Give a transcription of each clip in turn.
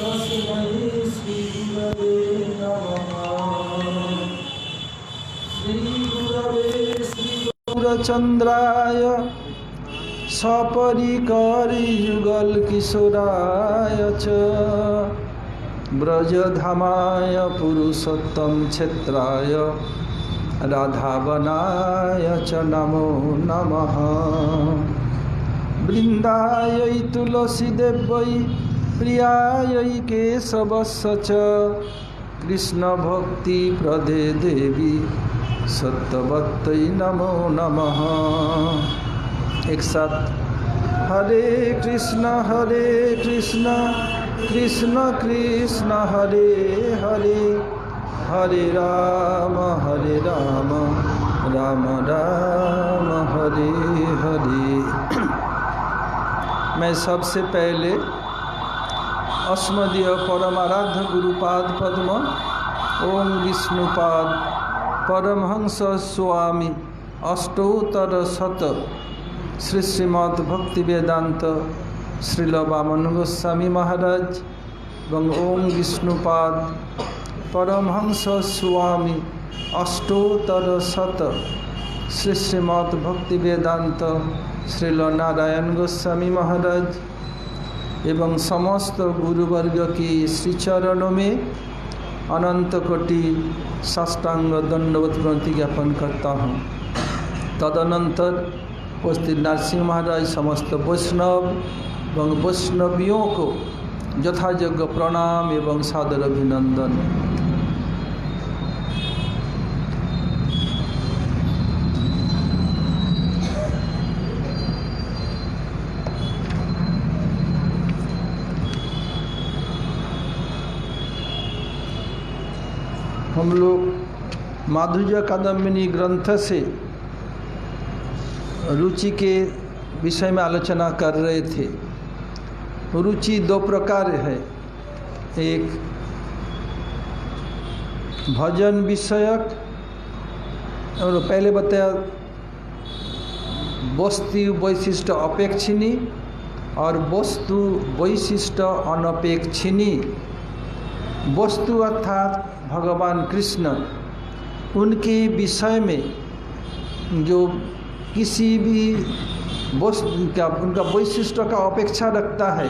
तस्मै श्रीगुरवे नमः। श्रीगुरवे श्रीगुरचन्द्राय सपरिकरयुगलकिशोराय च ब्रजधामाय पुरुषोत्तम क्षेत्राय राधावनाय च नमो नमः। वृन्दायै तुलसीदेव्यै प्रियायै केशवस्य च कृष्णभक्तिप्रदे देवी सत्यवत्यै नमो नमः। एक साथ हरे कृष्ण कृष्ण कृष्ण हरे हरे, हरे राम राम राम हरे हरे। मैं सबसे पहले अस्मदीय परमाराध्य गुरुपाद पद्म ओम विष्णुपाद परमहंस स्वामी अष्टोत्तर शत श्री श्रीमद् भक्ति वेदांत श्रील वामन गोस्वामी महाराज एवं ओम विष्णुपाद परमहंस स्वामी अष्टोत्तर शत श्री श्रीमद् भक्ति वेदांत श्रील नारायण गोस्वामी महाराज एवं समस्त गुरुवर्ग की श्रीचरणों में अनंत कोटि साष्टांग दंडवत प्रणति ज्ञापन करता हूँ। तदनंतर उपस्थित नरसिंह महाराज समस्त वैष्णव एवं वैष्णवियों को यथायोग्य प्रणाम एवं सादर अभिनंदन। हम लोग माधुर्य कादम्बिनी ग्रंथ से रुचि के विषय में आलोचना कर रहे थे। रुचि दो प्रकार है, एक भजन विषयक और पहले बताया वस्तु वैशिष्ट अपेक्षिनी और वस्तु वैशिष्ट अनपेक्षिनी। वस्तु अर्थात भगवान कृष्ण, उनके विषय में जो किसी भी वस्तु का उनका वैशिष्ट का अपेक्षा रखता है।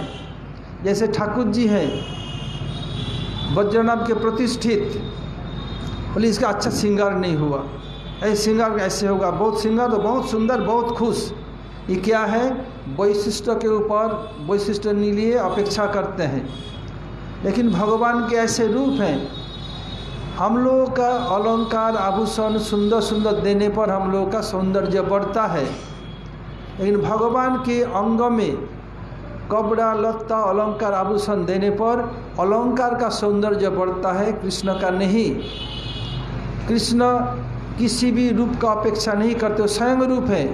जैसे ठाकुर जी हैं वज्रनाभ के प्रतिष्ठित, बोले इसका अच्छा श्रृंगार नहीं हुआ, ऐसे श्रृंगार ऐसे होगा, बहुत श्रृंगार तो बहुत सुंदर बहुत खुश। ये क्या है? वैशिष्ट के ऊपर वैशिष्ट के लिए अपेक्षा करते हैं। लेकिन भगवान के ऐसे रूप हैं, हम लोगों का अलंकार आभूषण सुंदर सुंदर देने पर हम लोगों का सौंदर्य बढ़ता है, लेकिन भगवान के अंग में कपड़ा लत्ता अलंकार आभूषण देने पर अलंकार का सौंदर्य बढ़ता है, कृष्ण का नहीं। कृष्ण किसी भी रूप का अपेक्षा नहीं करते, स्वयं रूप है।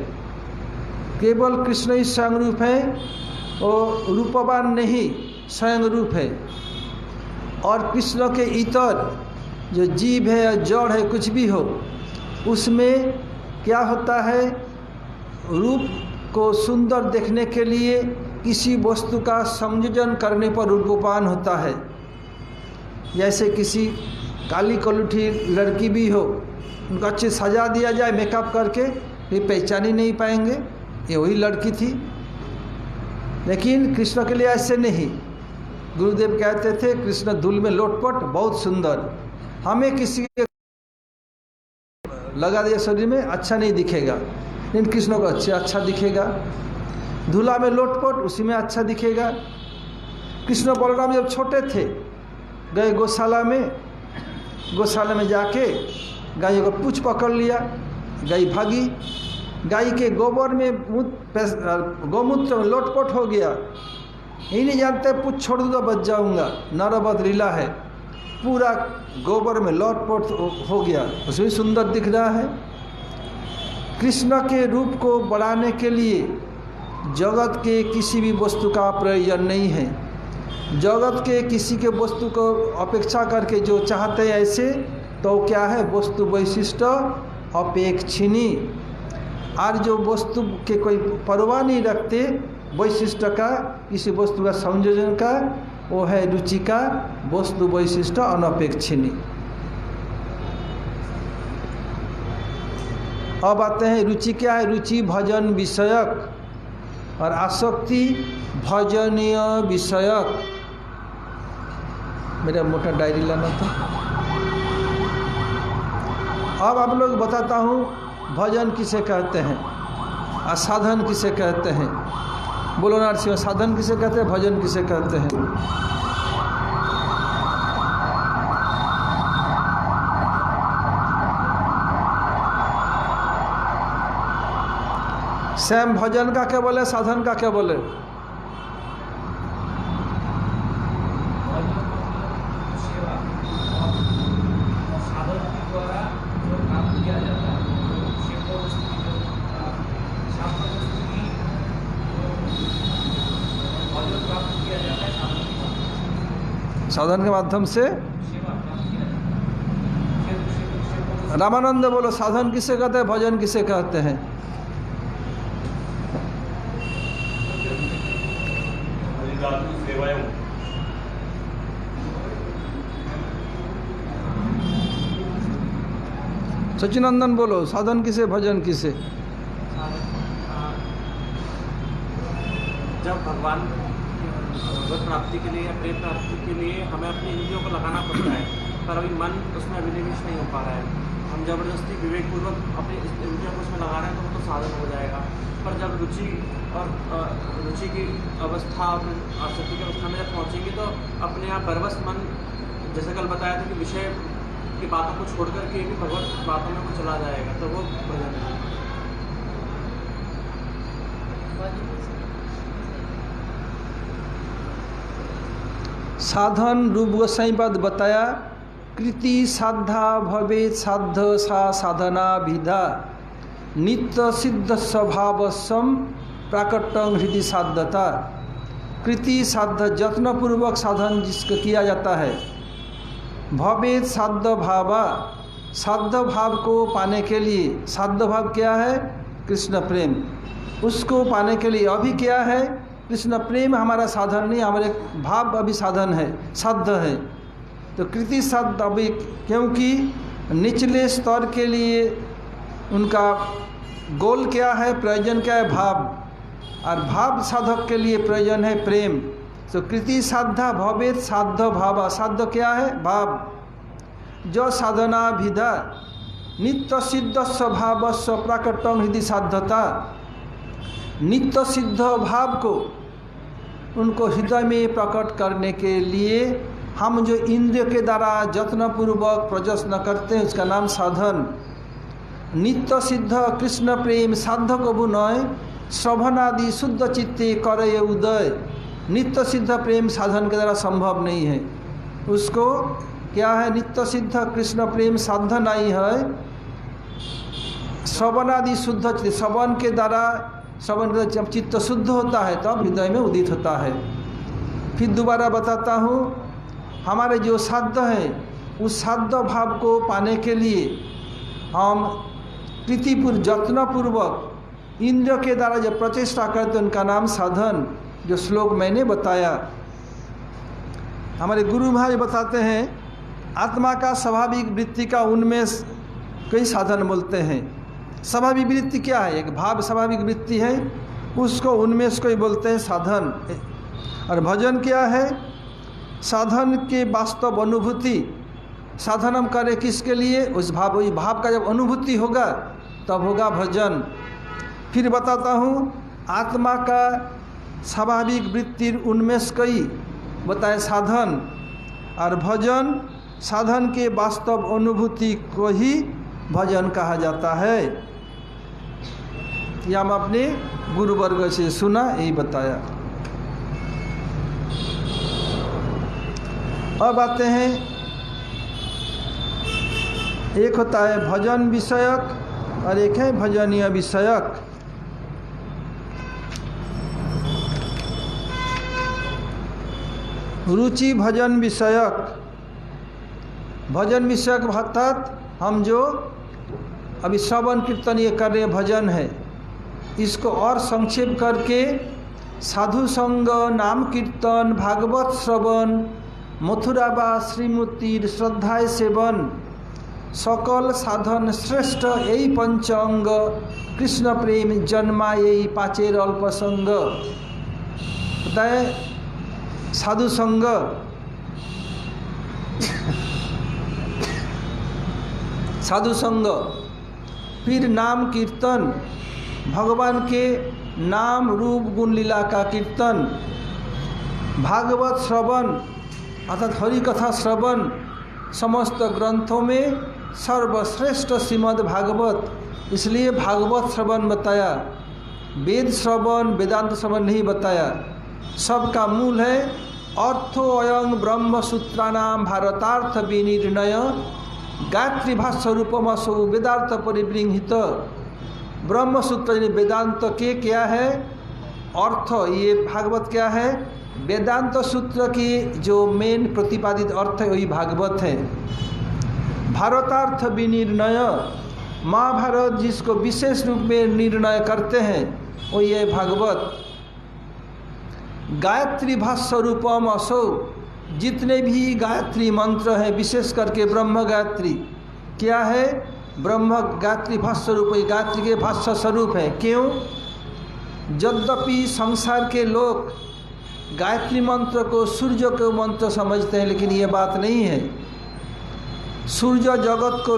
केवल कृष्ण ही स्वयं रूप है, वो रूपवान नहीं, स्वयं रूप है। और कृष्ण के इतर जो जीव है या जड़ है कुछ भी हो, उसमें क्या होता है? रूप को सुंदर देखने के लिए किसी वस्तु का संयोजन करने पर रूपवान होता है। जैसे किसी काली कलूठी लड़की भी हो, उनको अच्छे सजा दिया जाए मेकअप करके, ये पहचान ही नहीं पाएंगे ये वही लड़की थी। लेकिन कृष्ण के लिए ऐसे नहीं। गुरुदेव कहते थे कृष्ण धूल में लोटपट बहुत सुंदर, हमें किसी के लगा दिया शरीर में अच्छा नहीं दिखेगा, लेकिन कृष्ण को अच्छा दिखेगा। धूला में लोटपट उसी में अच्छा दिखेगा। कृष्ण बलराम जब छोटे थे गए गौशाला में जाके गायों का पूंछ पकड़ लिया, गाय भागी, गाय के गोबर में गौमूत्र में लोटपट हो गया। यही नहीं जानते पूछ छोड़ दूंगा बच जाऊंगा, नरबद लीला है। पूरा गोबर में लोटपोट हो गया, उसमें सुंदर दिख रहा है। कृष्ण के रूप को बढ़ाने के लिए जगत के किसी भी वस्तु का प्रयोजन नहीं है। जगत के किसी के वस्तु को अपेक्षा करके जो चाहते हैं ऐसे, तो क्या है? वस्तु वैशिष्ट अपेक्षिनी। और जो वस्तु के कोई परवाह नहीं रखते वैशिष्ट का, किसी वस्तु का संयोजन का, वो है रुचि का वस्तु वैशिष्ट अनपेक्षिणी। अब आते हैं रुचि क्या है। रुचि भजन विषयक और आसक्ति भजनीय विषयक। मेरा मोटा डायरी लाना था। अब आप लोग बताता हूँ भजन किसे कहते हैं और साधन किसे कहते हैं। बोलो नरसिंह, साधन किसे कहते हैं, भजन किसे कहते हैं। सैम भजन का क्या बोले, साधन का क्या बोले। साधन के माध्यम से रामानंद बोलो, साधन किसे कहते हैं, भजन किसे कहते हैं। सचिनंदन बोलो, साधन किसे, भजन किसे। जब भगवान भगवत प्राप्ति के लिए या प्रेम प्राप्ति के लिए हमें अपनी इंद्रियों को लगाना पड़ता है, पर अभी मन उसमें अभिनिवेश नहीं हो पा रहा है। हम जबरदस्ती विवेकपूर्वक अपनी इंद्रियों को उसमें लगा रहे हैं तो वो तो साधन हो जाएगा। पर जब रुचि की अवस्था और आसक्ति की अवस्था में जब पहुँचेंगे तो अपने आप बरबस मन, जैसे कल बताया था कि विषय की बातों को छोड़ करके भी भगवत बातों में वो चला जाएगा, तो वो भजन है। साधन रूप गोसाई पद बताया। कृति साधा भवेत साध सा साधना विधा नित्य सिद्ध स्वभावसम प्राकट्यं हृदय साधता। कृति साध यत्नपूर्वक साधन जिसका किया जाता है। भवेत साध भावा, साध भाव को पाने के लिए, साध भाव क्या है, कृष्ण प्रेम, उसको पाने के लिए अभी क्या है, कृष्ण प्रेम हमारा साधन नहीं, हमारे भाव अभी साधन है, साध है। तो कृति साध अभी, क्योंकि निचले स्तर के लिए उनका गोल क्या है, प्रयोजन क्या है, भाव, और भाव साधक के लिए प्रयोजन है प्रेम। तो कृति साधा भवेत साध भावा, साध क्या है, भाव। जो साधना विधा नित्य सिद्ध स्वभाव स्व प्राकट्यं हृदय साधता। नित्य सिद्ध भाव को उनको हृदय में प्रकट करने के लिए हम जो इंद्रिय के द्वारा यत्नपूर्वक प्रयत्न करते हैं उसका नाम साधन। नित्य सिद्ध कृष्ण प्रेम साधक अभुनय श्रवणादि शुद्ध चित्ते करे उदय। नित्य सिद्ध प्रेम साधन के द्वारा संभव नहीं है। उसको क्या है, नित्य सिद्ध कृष्ण प्रेम साधन नहीं है। श्रवणादि शुद्ध चित्त, श्रवण के द्वारा, श्रवण के जब चित्त शुद्ध होता है तब हृदय में उदित होता है। फिर दोबारा बताता हूँ, हमारे जो साध्य है उस साध्य भाव को पाने के लिए हम प्रीतिपूर्वक यत्नपूर्वक इंद्र के द्वारा जब प्रचेष्टा करते हैं उनका नाम साधन। जो श्लोक मैंने बताया, हमारे गुरु महाराज बताते हैं आत्मा का स्वाभाविक वृत्ति का उन्मेष कई साधन बोलते हैं। स्वाभाविक वृत्ति क्या है, एक भाव स्वाभाविक वृत्ति है, उसको उन्मेष को ही बोलते हैं साधन। और भजन क्या है, साधन के वास्तव अनुभूति। साधन हम करें किसके लिए, उस भाव का जब अनुभूति होगा तब होगा भजन। फिर बताता हूँ, आत्मा का स्वाभाविक वृत्ति उन्मेष कई बताए साधन, और भजन साधन के वास्तव अनुभूति को ही भजन कहा जाता है। यह हम अपने गुरु वर्ग से सुना, यही बताया। अब आते हैं, एक होता है भजन विषयक और एक है भजनीय विषयक। रुचि भजन विषयक। भजन विषयक अर्थात हम जो अभी श्रवण कीर्तन ये कर रहे भजन है, इसको और संक्षेप करके साधु संग नाम कीर्तन भागवत श्रवण मथुराबा श्रीमूर्तिर श्रद्धाय सेवन सकल साधन श्रेष्ठ यही पंचांग कृष्ण प्रेम जन्मा यही पाचेर अल्पसंग। बताए साधु संग, साधु संग, फिर नाम कीर्तन, भगवान के नाम रूप गुण लीला का कीर्तन, भागवत श्रवण अर्थात हरि कथा श्रवण, समस्त ग्रंथों में सर्वश्रेष्ठ श्रीमद् भागवत, इसलिए भागवत श्रवण बताया, वेद श्रवण वेदांत श्रवण नहीं बताया। सबका मूल है अर्थो अयं ब्रह्म सूत्राणाम भारतार्थ विनिर्णय गायत्री भाष्य रूपमसो वेदार्थ परिबृंहित। ब्रह्म सूत्र यानी वेदांत के क्या है अर्थ, ये भागवत क्या है वेदांत सूत्र की जो मेन प्रतिपादित अर्थ है वही भागवत है। भारतार्थ विनिर्णय, महाभारत जिसको विशेष रूप में निर्णय करते हैं वो ये भागवत। गायत्री भाष्य रूपम असो, जितने भी गायत्री मंत्र हैं विशेष करके ब्रह्म गायत्री क्या है, ब्रह्म गायत्री भाष्य रूप, गायत्री के भाष्य स्वरूप है। क्यों? यद्यपि संसार के लोग गायत्री मंत्र को सूर्य के मंत्र समझते हैं, लेकिन ये बात नहीं है। सूर्य जगत को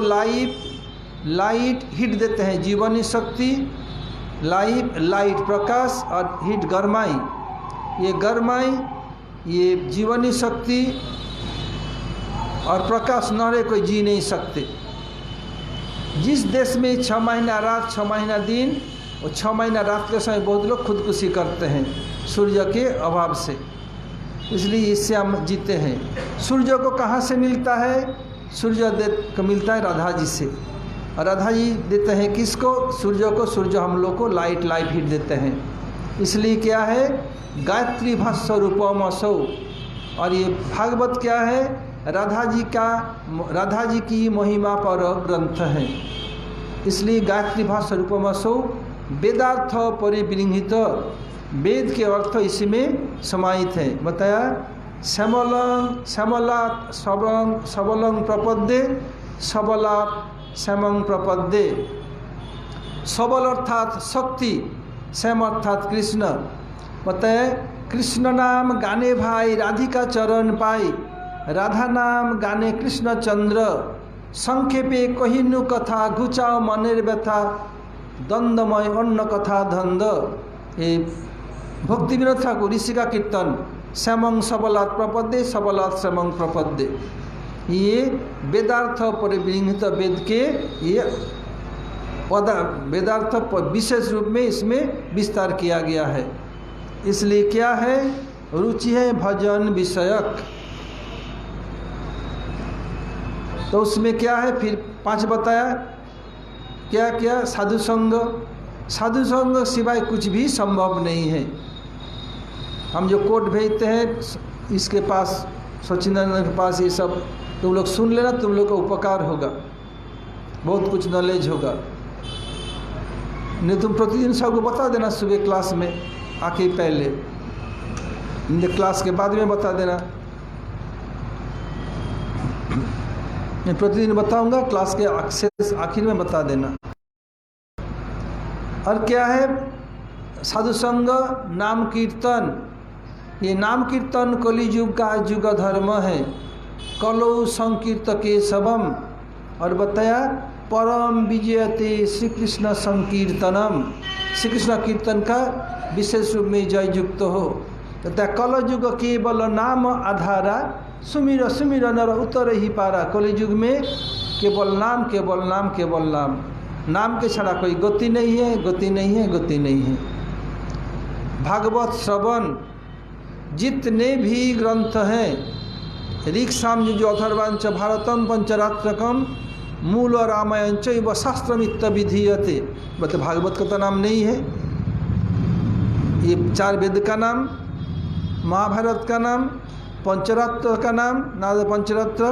लाइट हीट देते हैं, जीवनी शक्ति, लाइट प्रकाश और हीट गरमाई। ये गरमाई, ये जीवनी शक्ति और प्रकाश न रहे कोई जी नहीं सकते। जिस देश में 6 महीना रात 6 महीना दिन, वो 6 महीना रात के समय बहुत लोग खुदकुशी करते हैं सूर्य के अभाव से, इसलिए इससे हम जीते हैं। सूर्य को कहाँ से मिलता है? सूर्य को मिलता है राधा जी से, और राधा जी देते हैं किसको? सूर्य को। सूर्य हम लोग को लाइट हीट देते हैं। इसलिए क्या है गायत्री भाष्य रूपम असौ, और ये भागवत क्या है राधा जी की महिमा पर ग्रंथ है। इसलिए गायत्री भाष्य रूपम असौ वेदार्थ परिबृंहित, वेद के अर्थ इसमें समाहित है। बताया श्यामलात् सबलं प्रपद्ये सबलात् श्यामं प्रपद्ये। सबल अर्थात शक्ति, श्याम अर्थात कृष्ण। बताए कृष्ण नाम गाने भाई राधिका चरण पाई, राधा नाम गाने कृष्ण चंद्र। संक्षेपे कहिनु कथा घुचाओ मनेर व्यथा, दंडमय अन्न कथा धंद। ये भक्ति विनोद ठाकुर ऋषि का कीर्तन, श्यामं सबलात् प्रपद्ये सबलात् श्यामं प्रपद्ये। ये वेदार्थ परिबृंहित, वेद के ये वेदार्थ विशेष रूप में इसमें विस्तार किया गया है। इसलिए क्या है रुचि है भजन विषयक। तो उसमें क्या है फिर 5 बताया क्या क्या? साधु संग, साधु संग सिवाय कुछ भी संभव नहीं है। हम जो कोड भेजते हैं इसके पास, सचिदानंद के पास, ये सब तुम लोग सुन लेना, तुम लोग का उपकार होगा, बहुत कुछ नॉलेज होगा। नहीं तुम प्रतिदिन सबको बता देना, सुबह क्लास में आके पहले, क्लास के बाद में बता देना। मैं प्रतिदिन बताऊंगा, क्लास के आखिर में बता देना। और क्या है साधु संग नाम कीर्तन। ये नाम कीर्तन कली युग का युग धर्म है। कलो संकीर्त के सबम, और बताया परम विजयते श्री कृष्ण संकीर्तनम। श्री कृष्ण कीर्तन का विशेष रूप में जय युक्त हो। तथा कल युग केवल नाम आधारा, सुमिर सुमिर नर उतर ही पारा। कलयुग में केवल नाम केवल नाम केवल नाम, नाम के छड़ा कोई गति नहीं है, गति नहीं है, गति नहीं है। भागवत श्रवण, जितने भी ग्रंथ हैं, ऋक् साम जो अथर्वांच भारतम पंचरात्रकम मूल रामायण चैव शास्त्रमित्त विधीयते। बट भागवत का तो नाम नहीं है, ये 4 वेद का नाम, महाभारत का नाम, पंचरात्र का नाम नाद पंचरात्र,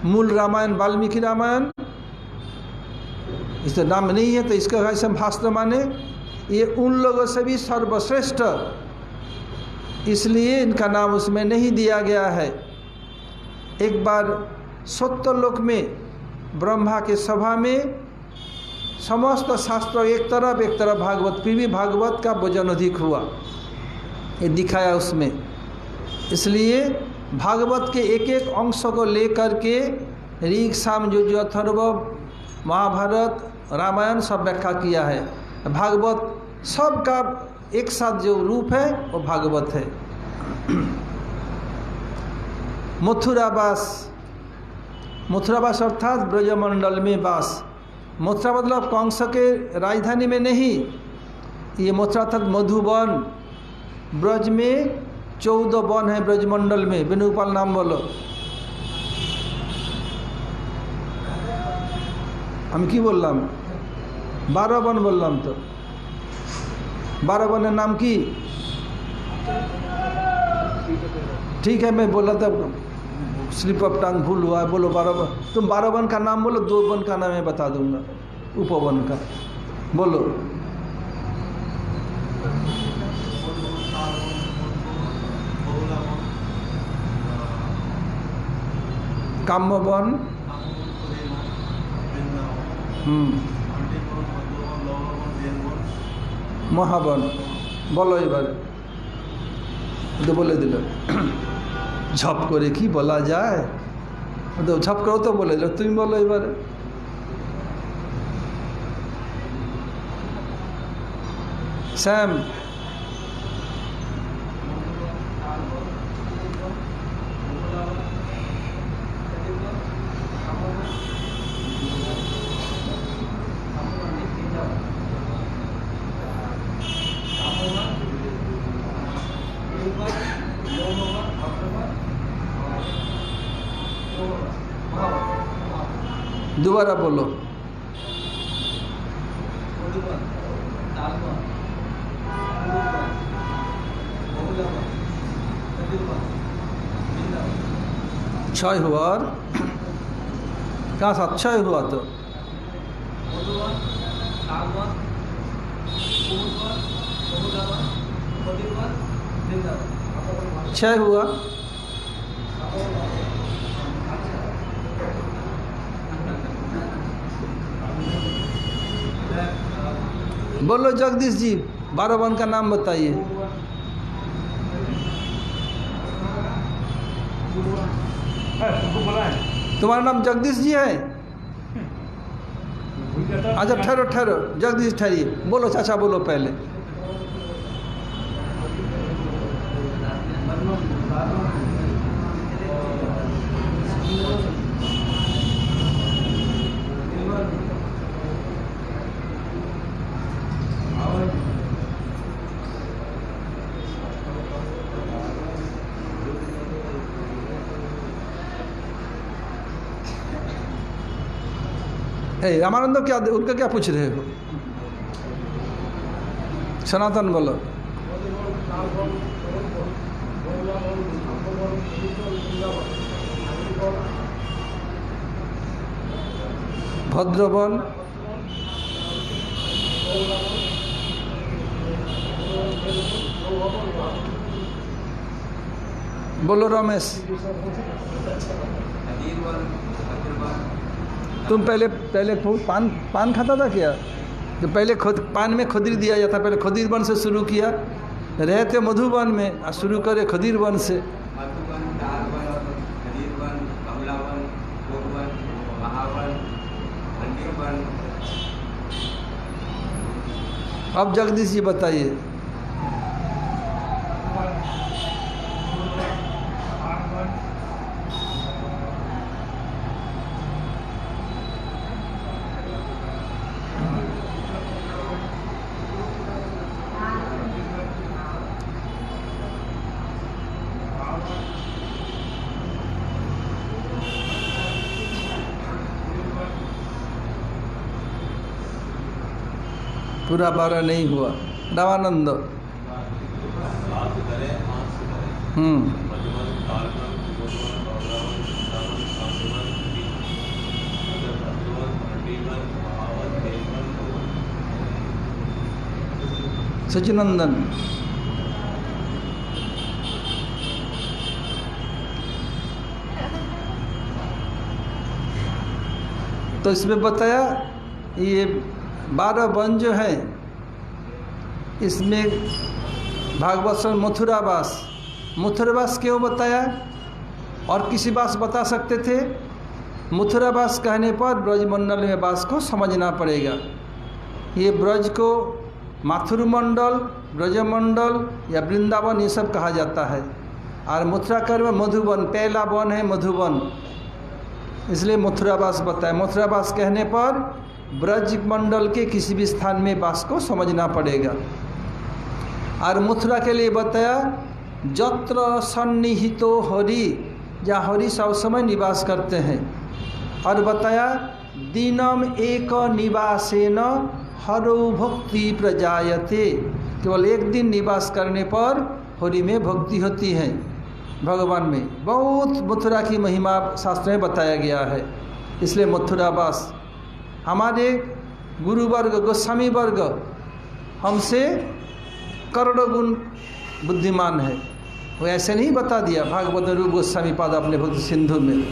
मूल रामायण वाल्मीकि रामायण, इसका नाम नहीं है तो इसका कैसे शास्त्र माने? ये उन लोगों से भी सर्वश्रेष्ठ इसलिए इनका नाम उसमें नहीं दिया गया है। एक बार सत्यलोक में ब्रह्मा के सभा में समस्त शास्त्र एक तरफ भागवत, फिर भी भागवत का वजन अधिक हुआ, ये दिखाया उसमें। इसलिए भागवत के एक एक अंश को लेकर के ऋग साम यजुः अथर्व महाभारत रामायण सब व्याख्या किया है। भागवत सब का एक साथ जो रूप है वो भागवत है। मथुरावास अर्थात ब्रजमंडल में वास। मथुरा मतलब कंस के राजधानी में नहीं, ये मथुरा अर्थात मधुबन। ब्रज में 14 वन है ब्रजमंडल में। वेणुगोपाल नाम बोलो। हम की बोललाम 12 वन बोललाम, तो 12 वन नाम की ठीक है, मैं बोला था स्लिप ऑफ टंग भूल हुआ है। बोलो 12 वन। तुम 12 वन का नाम बोलो, 2 वन का नाम मैं बता दूंगा, उपवन का बोलो। काम्यवन, महावन बोलो एबारे तो बोले दिल झप करे कि बोला जाए, तो झप करो तो बोले जाओ। तुम बोलो एबारे। सैम दोबारा बोलो। क्षय हुआ और कहाँ सा क्षय हुआ तो क्षय हुआ। बोलो जगदीश जी 12 वन का नाम बताइए। तुम्हारा नाम जगदीश जी है? अच्छा ठहरो ठहरो, जगदीश ठहरिए। बोलो चाचा बोलो पहले। रामानंद क्या उनका क्या पूछ रहे हो? सनातन बोलो। भद्रवन, बोलो रमेश। तुम पहले पान खाता था क्या? तो पहले खुद पान में खुदरी दिया जाता, पहले खुदीर वन से शुरू किया। रहे थे मधुबन में और शुरू करे खुदीर वन से। अब जगदीश जी बताइए। पूरा 12 नहीं हुआ। रामानंद सचिनंदन तो इसमें बताया ये 12 वन जो है, इसमें भागवत में मथुरावास क्यों बताया? और किसी बास बता सकते थे? मथुरावास कहने पर ब्रजमंडल में वास को समझना पड़ेगा। ये ब्रज को माथुरमंडल, ब्रजमंडल या वृंदावन ये सब कहा जाता है। और मथुरा में मधुवन, पहला वन है मधुवन, इसलिए मथुरावास बताया। मथुरावास कहने पर ब्रज मंडल के किसी भी स्थान में वास को समझना पड़ेगा। और मथुरा के लिए बताया जत्र सन्निहितो हरि, जहाँ हरि सब समय निवास करते हैं। और बताया दीनम एक निवासेन हरो भक्ति प्रजायते, केवल एक दिन निवास करने पर हरि में भक्ति होती है, भगवान में। बहुत मथुरा की महिमा शास्त्र में बताया गया है, इसलिए मथुरावास। हमारे गुरुवर्ग गोस्वामी वर्ग हमसे करोड़ों गुण बुद्धिमान है, वो ऐसे नहीं बता दिया। भागवत रूप गोस्वामी पाद अपने भक्त सिंधु में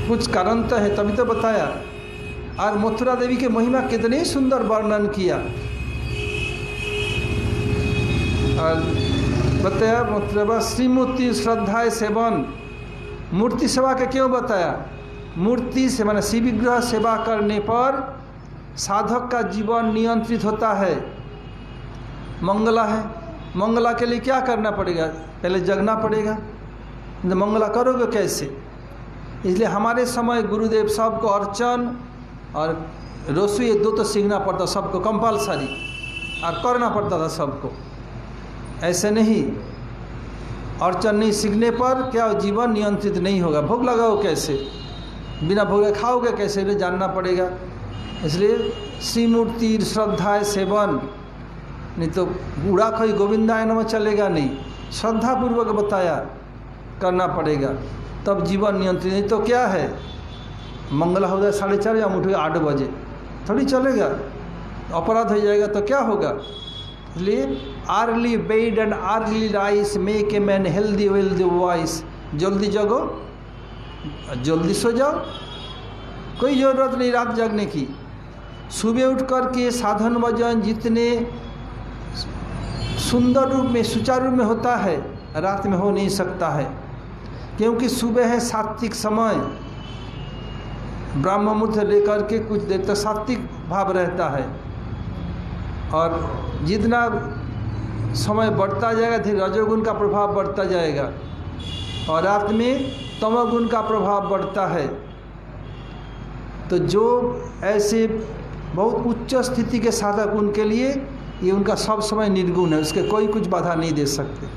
कुछ कारण तो है, तभी तो बताया। और मथुरा देवी के महिमा कितने सुंदर वर्णन किया। और बताया मथुरा श्रीमूर्ति श्रद्धा सेवन, मूर्ति सेवा के क्यों बताया? मूर्ति से माने शिव विग्रह सेवा करने पर साधक का जीवन नियंत्रित होता है। मंगला है, मंगला के लिए क्या करना पड़ेगा? पहले जगना पड़ेगा, तो मंगला करोगे कैसे? इसलिए हमारे समय गुरुदेव सबको अर्चन और रसोई 2 तो सीखना पड़ता सबको, कंपलसरी, और करना पड़ता था सबको। ऐसे नहीं, अर्चन नहीं सीखने पर क्या जीवन नियंत्रित नहीं होगा। भोग लगाओ कैसे? बिना भोग खाओगे कैसे? ये जानना पड़ेगा। इसलिए श्रीमूर्ति श्रद्धा सेवन, नहीं तो बूढ़ा कोई गोविंदाय नमः चलेगा नहीं। श्रद्धापूर्वक बताया करना पड़ेगा, तब जीवन नियंत्रित। नहीं तो क्या है, मंगला हो जाए 4:30 या उठे 8 बजे, थोड़ी चलेगा, अपराध हो जाएगा तो क्या होगा। इसलिए early bed and early rice make a man healthy wealthy voice, जल्दी जगो जल्दी सो जाओ, कोई ज़रूरत नहीं रात जगने की। सुबह उठ कर के साधन भजन जितने सुंदर रूप में सुचारू रूप में होता है, रात में हो नहीं सकता है, क्योंकि सुबह है सात्विक समय, ब्राह्म मुहूर्त लेकर के कुछ देर तक सात्विक भाव रहता है। और जितना समय बढ़ता जाएगा धीरे रजोगुण का प्रभाव बढ़ता जाएगा, और रात में तमोगुण का प्रभाव बढ़ता है। तो जो ऐसे बहुत उच्च स्थिति के साधक, उनके लिए ये उनका सब समय निर्गुण है, उसके कोई कुछ बाधा नहीं दे सकते,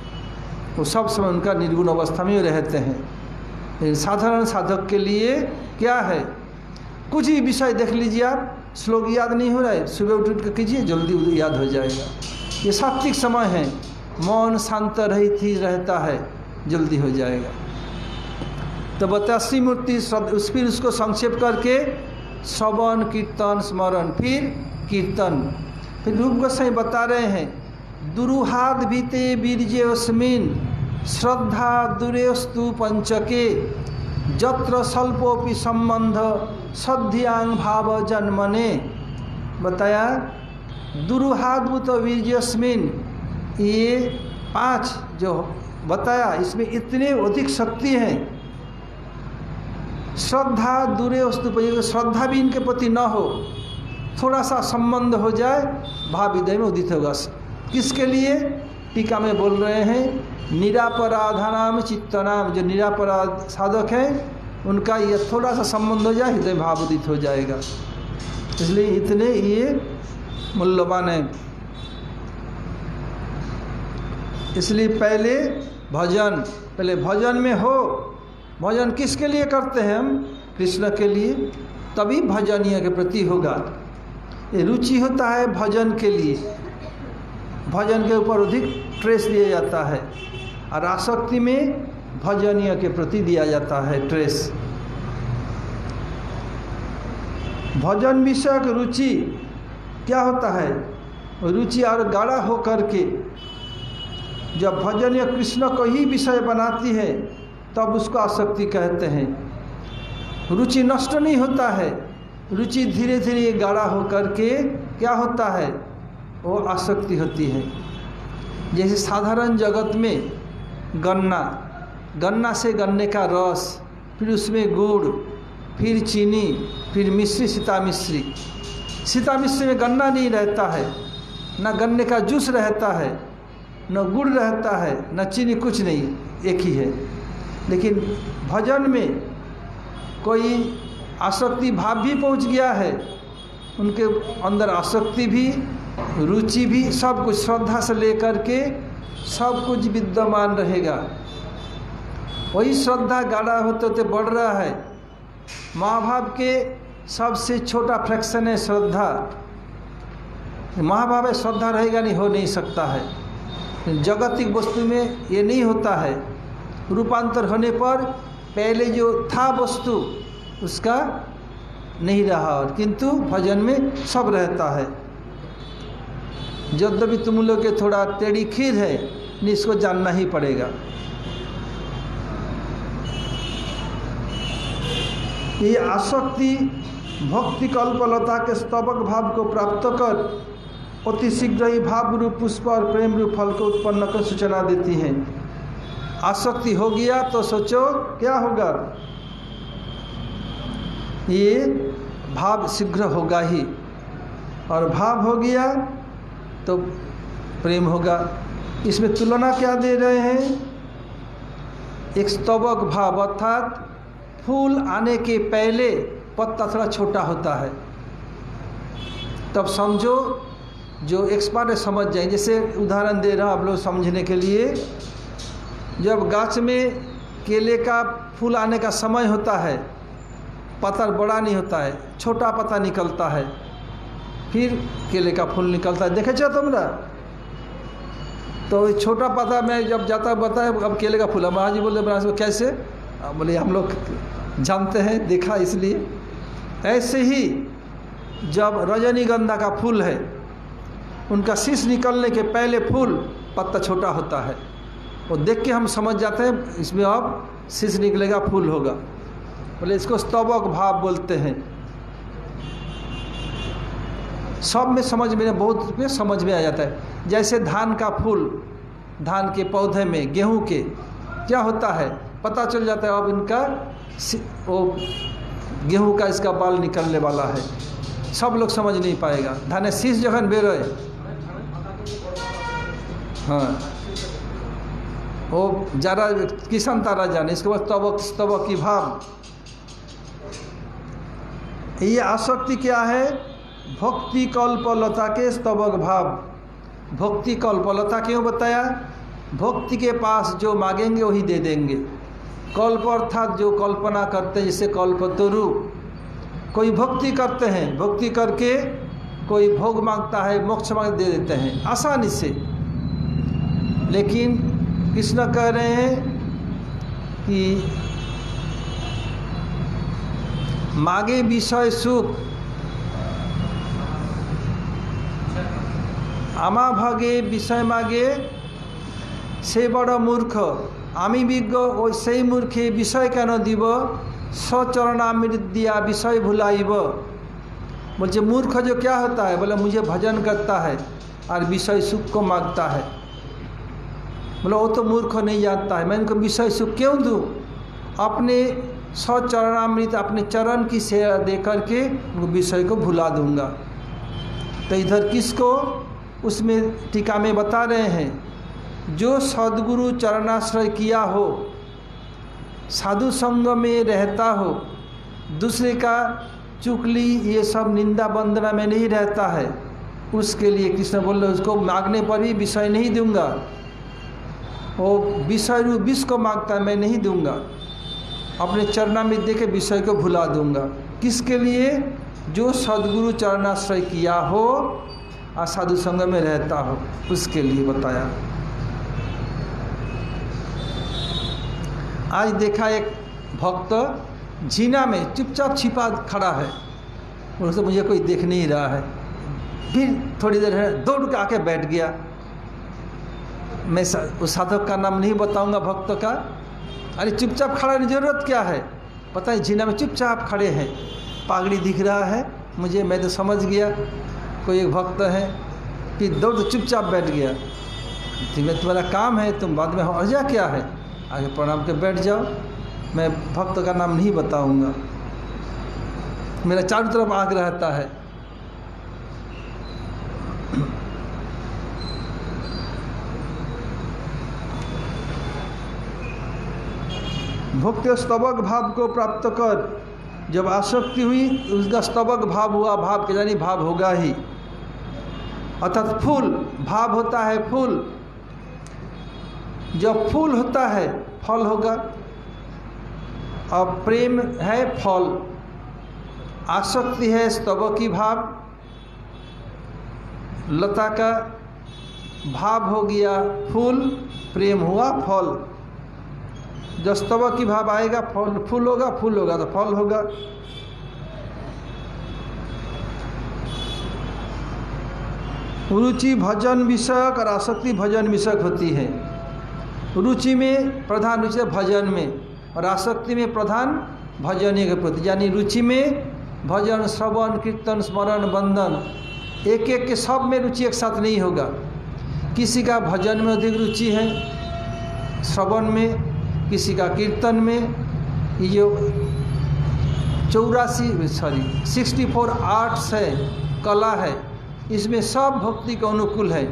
वो सब समय उनका निर्गुण अवस्था में रहते हैं। लेकिन साधारण साधक के लिए क्या है, कुछ ही विषय देख लीजिए आप, श्लोक याद नहीं हो रहा है, सुबह उठ कर कीजिए, जल्दी याद हो जाएगा। ये सात्विक समय है, मौन शांत रहित ही रहता है, जल्दी हो जाएगा। तो बता श्रीमूर्ति फिर उसको संक्षेप करके श्रवण कीर्तन स्मरण, फिर कीर्तन। फिर रूप गोसाई बता रहे हैं दुरुहाद भीते बीर्जेस्मिन श्रद्धा दुरेस्तु पंचके जत्र स्वल्पोपि संबंध सद्यांग भाव जन्मने। बताया दुरुहाद्भुत वीर्यस्मिन, ये 5 जो बताया इसमें इतने अधिक शक्ति है। श्रद्धा दूरे वस्तु पर, श्रद्धा भी इनके प्रति न हो, थोड़ा सा संबंध हो जाए, भाव हृदय में उदित होगा। किसके लिए? टीका में बोल रहे हैं निरापराधानाम चित्तनाम, जो निरापराध साधक हैं उनका ये थोड़ा सा संबंध हो जाए, हृदय भाव उदित हो जाएगा। इसलिए इतने ये मूल्यवान है। इसलिए पहले भजन में हो। भजन किसके लिए करते हैं हम? कृष्ण के लिए, तभी भजनीय के प्रति होगा। ये रुचि होता है भजन के लिए, भजन के ऊपर अधिक ट्रेस दिया जाता है, और आसक्ति में भजनीय के प्रति दिया जाता है ट्रेस। भजन विषयक रुचि क्या होता है? रुचि और गाढ़ा हो करके जब भजनीय कृष्ण को ही विषय बनाती है, तब उसको आसक्ति कहते हैं। रुचि नष्ट नहीं होता है, रुचि धीरे धीरे गाढ़ा हो करके क्या होता है, वो आसक्ति होती है। जैसे साधारण जगत में गन्ना से गन्ने का रस, फिर उसमें गुड़, फिर चीनी, फिर मिश्री, सीता मिश्री में गन्ना नहीं रहता है, ना गन्ने का जूस रहता है, न गुड़ रहता है, न चीनी, कुछ नहीं, एक ही है। लेकिन भजन में कोई आसक्ति भाव भी पहुंच गया है, उनके अंदर आसक्ति भी, रुचि भी, सब कुछ श्रद्धा से लेकर के सब कुछ विद्यमान रहेगा। वही श्रद्धा गाढ़ा होते होते बढ़ रहा है। महाभाव के सबसे छोटा फ्रैक्शन है श्रद्धा। महाभाव में श्रद्धा रहेगा नहीं, हो नहीं सकता है। जागतिक वस्तु में ये नहीं होता है। रूपांतर होने पर पहले जो था वस्तु उसका नहीं रहा, और किंतु भजन में सब रहता है। यद्यपि तुम लोग के थोड़ा टेढ़ी खीर है, नहीं, इसको जानना ही पड़ेगा। ये आसक्ति भक्ति कल्पलता के स्तबक भाव को प्राप्त कर अति शीघ्र ही भाव रूप पुष्प और प्रेम रूप फल को उत्पन्न कर सूचना देती है। आसक्ति हो गया तो सोचो क्या होगा, ये भाव शीघ्र होगा ही, और भाव हो गया तो प्रेम होगा। इसमें तुलना क्या दे रहे हैं, एक स्तबक भाव, अर्थात फूल आने के पहले पत्ता थोड़ा छोटा होता है, तब समझो जो एक्सपर्ट है समझ जाए। जैसे उदाहरण दे रहा आप लोग समझने के लिए, जब गाछ में केले का फूल आने का समय होता है, पत्ता बड़ा नहीं होता है, छोटा पत्ता निकलता है, फिर केले का फूल निकलता है। देखे चाहे तुमरा, तो छोटा पत्ता में जब जाता बताए अब केले का फूल, महाराज जी बोले महाराज कैसे, बोले हम लोग जानते हैं, देखा इसलिए। ऐसे ही जब रजनीगंधा का फूल है, उनका शीश निकलने के पहले फूल पत्ता छोटा होता है, वो देख के हम समझ जाते हैं इसमें अब शीश निकलेगा, फूल होगा। बोले इसको स्तबक भाव बोलते हैं। सब में समझ में, बहुत में समझ में आ जाता है। जैसे धान का फूल, धान के पौधे में, गेहूं के क्या होता है, पता चल जाता है अब इनका वो गेहूं का इसका बाल निकलने वाला है। सब लोग समझ नहीं पाएगा। धाने शीश जखन बेरो, हाँ, वो ज़्यादा किसान तारा जाने, इसके बाद स्तबक की भाव। ये आसक्ति क्या है, भक्ति कल्पलता के स्तबक भाव। भक्ति कल्पलता क्यों बताया, भक्ति के पास जो मांगेंगे वही दे देंगे। कल्प अर्थात जो कल्पना करते हैं, जैसे कल्पतरु, कोई भक्ति करते हैं, भक्ति करके कोई भोग मांगता है, मोक्ष मांग दे देते हैं आसानी से। लेकिन कृष्ण कह रहे हैं कि मागे विषय सुख, आमा भागे विषय मागे से बड़ मूर्ख, आमी विज्ञ ओ से मूर्खे विषय केन दिव, सचरणामृत दिया विषय भुलाइब। बोलते मूर्ख जो क्या होता है, बोले मुझे भजन करता है और विषय सुख को मांगता है। बोले वो तो मूर्ख नहीं जानता है, मैं इनको विषय सुख क्यों दूँ। अपने सचरणामृत, अपने चरण की सेवा दे करके उनको विषय को भुला दूंगा। तो इधर किसको, उसमें टीका में बता रहे हैं, जो सद्गुरु चरणाश्रय किया हो, साधु संग में रहता हो, दूसरे का चुगली ये सब निंदा वंदना में नहीं रहता है, उसके लिए कृष्ण बोल रहे उसको मांगने पर भी विषय नहीं दूंगा। वो विषय रूप विष को मांगता है, मैं नहीं दूंगा, अपने चरणामृत दे के विषय को भुला दूंगा। किसके लिए, जो सद्गुरु चरणाश्रय किया हो और साधु संग में रहता हो, उसके लिए बताया। आज देखा एक भक्त झीना में चुपचाप छिपा खड़ा है, उससे मुझे कोई देख नहीं रहा है, फिर थोड़ी देर है दौड़ के आके बैठ गया। मैं उस साधक का नाम नहीं बताऊंगा, भक्त का। अरे चुपचाप खड़ा रहने की जरूरत क्या है, पता है झीना में चुपचाप खड़े हैं, पगड़ी दिख रहा है मुझे, मैं तो समझ गया कोई एक भक्त है, फिर दौड़ तो चुपचाप बैठ गया। तुम्हें तुम्हारा काम है, तुम बाद में हर्जा क्या है, आगे प्रणाम के बैठ जाओ, मैं भक्त का नाम नहीं बताऊंगा। मेरा चारों तरफ आग रहता है। भक्ति स्तबक भाव को प्राप्त कर, जब आसक्ति हुई उसका स्तबक भाव हुआ, भाव के जानी भाव होगा ही, अर्थात फूल भाव होता है फूल, जब फूल होता है फल होगा। अब प्रेम है फल, आसक्ति है स्तबकी भाव, लता का भाव हो गया फूल, प्रेम हुआ फल। जब स्तबकी भाव आएगा फल, फूल होगा, फूल होगा तो फल होगा। रुचि भजन विषयक और आसक्ति भजन विषयक होती है। रुचि में प्रधान रुचि भजन में, और आसक्ति में प्रधान भजन के प्रति, यानी रुचि में भजन श्रवण कीर्तन स्मरण बंदन, एक एक के सब में रुचि एक साथ नहीं होगा। किसी का भजन में अधिक रुचि है, श्रवण में, किसी का कीर्तन में। ये जो 64 आर्ट्स है, कला है, इसमें सब भक्ति के अनुकूल है।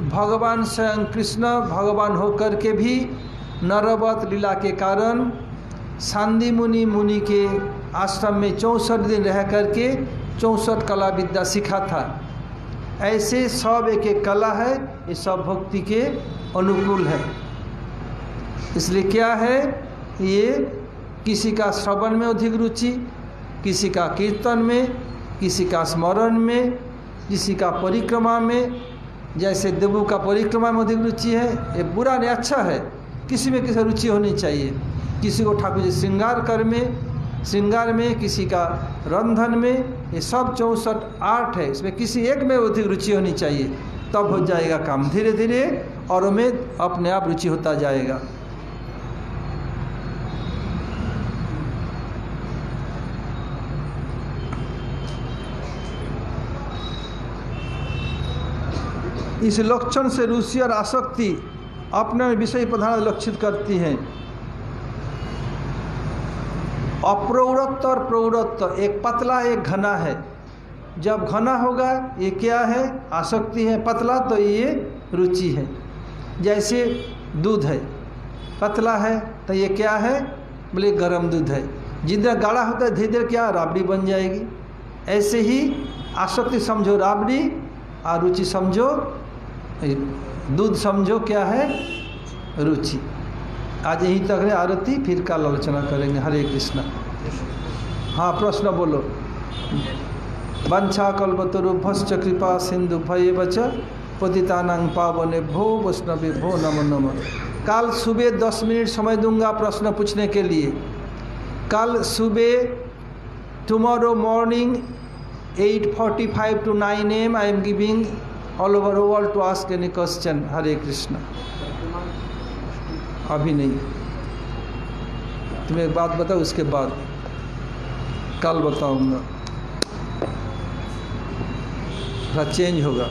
भगवान स्वयं कृष्ण भगवान होकर के भी नरवत लीला के कारण सांदी मुनि के आश्रम में 64 दिन रह करके 64 कला विद्या सीखा था। ऐसे सब एक एक कला है, ये सब भक्ति के अनुकूल है। इसलिए क्या है, ये किसी का श्रवण में अधिक रुचि, किसी का कीर्तन में, किसी का स्मरण में, किसी का परिक्रमा में। जैसे देवों का परिक्रमा में अधिक रुचि है, ये बुरा नहीं, अच्छा है, किसी में किसी रुचि होनी चाहिए। किसी को ठाकुर जी श्रृंगार में, किसी का रंधन में, ये सब 64 आर्ट है, इसमें किसी एक में अधिक रुचि होनी चाहिए, तब हो जाएगा काम। धीरे धीरे और में अपने आप रुचि होता जाएगा। इस लक्षण से रुचि और आसक्ति अपने विषय प्रधान लक्षित करती हैं। अप्रवृत्त और प्रवृत्त, एक पतला एक घना है। जब घना होगा ये क्या है, आसक्ति है, पतला तो ये रुचि है। जैसे दूध है, पतला है तो ये क्या है, बोले गर्म दूध है। जितना गाढ़ा होता है धीरे धीरे क्या राबड़ी बन जाएगी। ऐसे ही आसक्ति समझो राबड़ी, और रुचि समझो दूध, समझो क्या है, रुचि। आज यहीं तक है आरती, फिर कल आलोचना करेंगे। हरे कृष्णा। हाँ, प्रश्न बोलो। वंशा कल्पतरुभ्यश्च कृपा सिंधु भयेव च पतितानां पावनेभ्यो वैष्णवेभ्यो नमो नमः। कल सुबह 10 मिनट समय दूंगा प्रश्न पूछने के लिए। कल सुबह, tomorrow morning 8:45 to 9 AM I am giving all over the world to ask any question. हरे कृष्णा। अभी नहीं, तुम्हें एक बात बताओ, उसके बाद कल बताऊंगा, थोड़ा चेंज होगा।